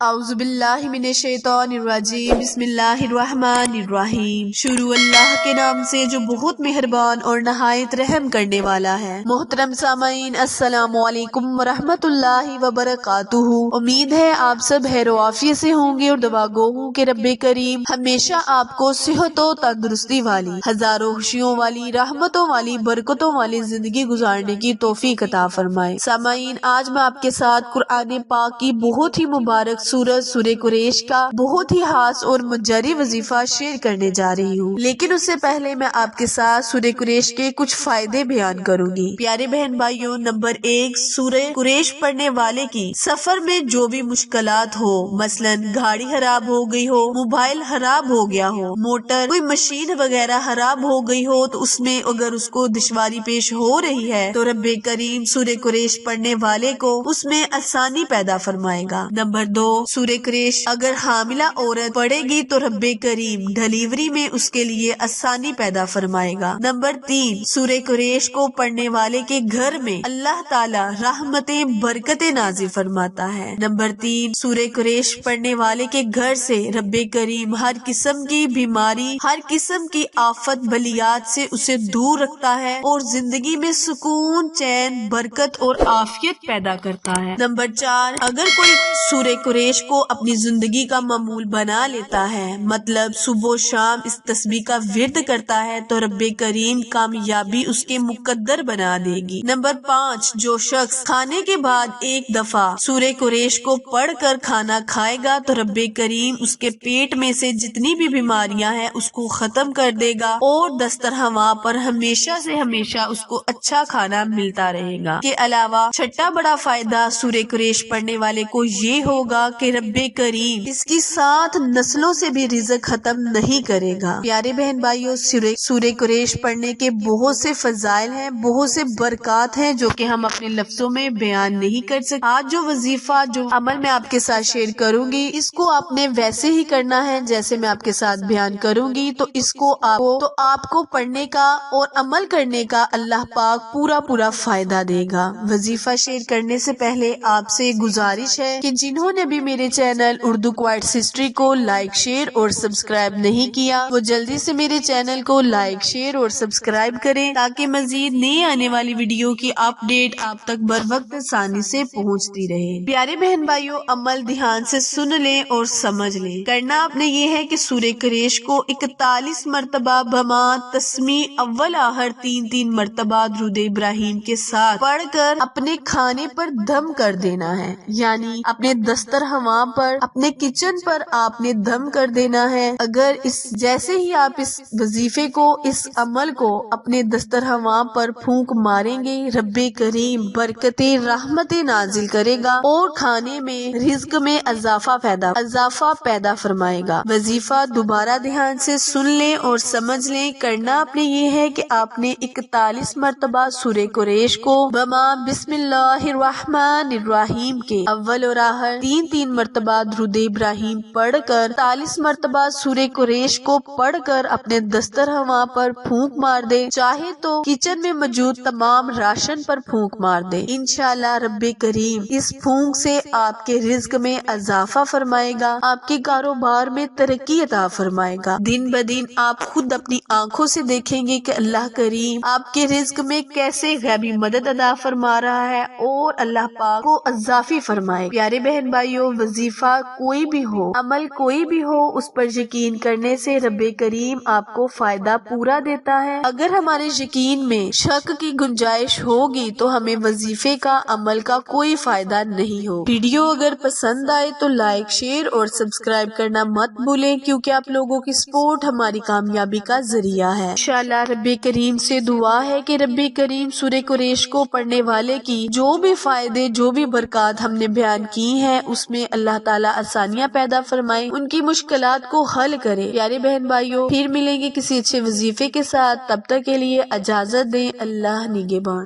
اعوذ باللہ من الشیطان الرجیم بسم اللہ الرحمن الرحیم۔ شروع اللہ کے نام سے جو بہت مہربان اور نہایت رحم کرنے والا ہے۔ محترم سامعین، السلام علیکم ورحمۃ اللہ وبرکاتہ۔ امید ہے آپ سب خیر و عافیت سے ہوں گے اور دعا گو ہوں کہ رب کریم ہمیشہ آپ کو صحت و تندرستی والی، ہزاروں خوشیوں والی، رحمتوں والی، برکتوں والی زندگی گزارنے کی توفیق عطا فرمائے۔ سامعین، آج میں آپ کے ساتھ قرآن پاک کی بہت ہی مبارک سورہ قریش کا بہت ہی خاص اور مجری وظیفہ شیئر کرنے جا رہی ہوں، لیکن اس سے پہلے میں آپ کے ساتھ سورہ قریش کے کچھ فائدے بیان کروں گی۔ پیارے بہن بھائیوں، نمبر 1، سورہ قریش پڑھنے والے کی سفر میں جو بھی مشکلات ہو، مثلا گاڑی خراب ہو گئی ہو، موبائل خراب ہو گیا ہو، موٹر کوئی مشین وغیرہ خراب ہو گئی ہو، تو اس میں اگر اس کو دشواری پیش ہو رہی ہے تو رب کریم سورہ قریش پڑھنے والے کو اس میں آسانی پیدا فرمائے گا۔ نمبر 2، سورہ قریش اگر حاملہ عورت پڑھے گی تو رب کریم ڈلیوری میں اس کے لیے آسانی پیدا فرمائے گا۔ نمبر 3، سورہ قریش کو پڑھنے والے کے گھر میں اللہ تعالی رحمتیں برکتیں نازل فرماتا ہے۔ نمبر 3، سورہ قریش پڑھنے والے کے گھر سے رب کریم ہر قسم کی بیماری، ہر قسم کی آفت بلیات سے اسے دور رکھتا ہے اور زندگی میں سکون، چین، برکت اور عافیت پیدا کرتا ہے۔ نمبر 4، اگر کوئی سورہ قریش کو اپنی زندگی کا معمول بنا لیتا ہے، مطلب صبح و شام اس تسبیح کا ورد کرتا ہے، تو رب کریم کامیابی اس کے مقدر بنا دے گی۔ نمبر 5، جو شخص کھانے کے بعد ایک دفعہ سورہ قریش کو پڑھ کر کھانا کھائے گا تو رب کریم اس کے پیٹ میں سے جتنی بھی بیماریاں ہیں اس کو ختم کر دے گا اور دسترخواں پر ہمیشہ سے ہمیشہ اس کو اچھا کھانا ملتا رہے گا۔ کے علاوہ چھٹا بڑا فائدہ سورہ قریش پڑھنے والے کو یہ ہوگا کہ رب کریم اس کی 7 نسلوں سے بھی رزق ختم نہیں کرے گا۔ پیارے بہن بھائیوں، سورہ قریش پڑھنے کے بہت سے فضائل ہیں، بہت سے برکات ہیں جو کہ ہم اپنے لفظوں میں بیان نہیں کر سکتے۔ آج جو وظیفہ، جو عمل میں آپ کے ساتھ شیئر کروں گی، اس کو آپ نے ویسے ہی کرنا ہے جیسے میں آپ کے ساتھ بیان کروں گی، تو اس کو آپ کو پڑھنے کا اور عمل کرنے کا اللہ پاک پورا فائدہ دے گا۔ وظیفہ شیئر کرنے سے پہلے آپ سے گزارش ہے کہ جنہوں نے بھی میرے چینل اردو کوائٹس ہسٹری کو لائک، شیئر اور سبسکرائب نہیں کیا، وہ جلدی سے میرے چینل کو لائک، شیئر اور سبسکرائب کریں تاکہ مزید نئی آنے والی ویڈیو کی اپ ڈیٹ آپ تک بر وقت آسانی سے پہنچتی رہے۔ پیارے بہن بھائیوں، عمل دھیان سے سن لیں اور سمجھ لیں۔ کرنا آپ نے یہ ہے کہ سورہ قریش کو 41 مرتبہ بما تسمیع اول آخر 3 مرتبہ درود ابراہیم کے ساتھ پڑھ کر اپنے کھانے پر دم کر دینا ہے، یعنی اپنے دسترخواں پر، اپنے کچن پر آپ نے دم کر دینا ہے۔ اگر جیسے ہی آپ اس وظیفے کو، اس عمل کو اپنے دسترخواں پر پھونک ماریں گے، رب کریم برکتیں، رحمتیں نازل کرے گا اور کھانے میں، رزق میں اضافہ پیدا فرمائے گا۔ وظیفہ دوبارہ دھیان سے سن لیں اور سمجھ لیں۔ کرنا آپ نے یہ ہے کہ آپ نے 41 مرتبہ سورہ قریش کو بما بسم اللہ الرحمن الرحیم کے اول اور آخر 3 مرتبہ درود ابراہیم پڑھ کر 41 مرتبہ سورہ قریش کو پڑھ کر اپنے دسترخواں پر پھونک مار دے، چاہے تو کچن میں موجود تمام راشن پر پھونک مار دے۔ انشاءاللہ رب کریم اس پھونک سے آپ کے رزق میں اضافہ فرمائے گا، آپ کے کاروبار میں ترقی عطا فرمائے گا۔ دن بدن آپ خود اپنی آنکھوں سے دیکھیں گے کہ اللہ کریم آپ کے رزق میں کیسے غیبی مدد عطا فرما رہا ہے اور اللہ پاک کو اضافی فرمائے۔ پیارے بہن بھائیوں، وظیفہ کوئی بھی ہو، عمل کوئی بھی ہو، اس پر یقین کرنے سے رب کریم آپ کو فائدہ پورا دیتا ہے۔ اگر ہمارے یقین میں شک کی گنجائش ہوگی تو ہمیں وظیفے کا، عمل کا کوئی فائدہ نہیں ہو۔ ویڈیو اگر پسند آئے تو لائک، شیئر اور سبسکرائب کرنا مت بھولیں، کیونکہ آپ لوگوں کی سپورٹ ہماری کامیابی کا ذریعہ ہے۔ انشاءاللہ رب کریم سے دعا ہے کہ رب کریم سورہ قریش کو پڑھنے والے کی جو بھی فائدے، جو بھی برکات ہم نے بیان کی ہیں، اس میں اللہ تعالیٰ آسانیاں پیدا فرمائے، ان کی مشکلات کو حل کرے۔ پیارے بہن بھائیوں، پھر ملیں گے کسی اچھے وظیفے کے ساتھ، تب تک کے لیے اجازت دیں۔ اللہ نگہبان۔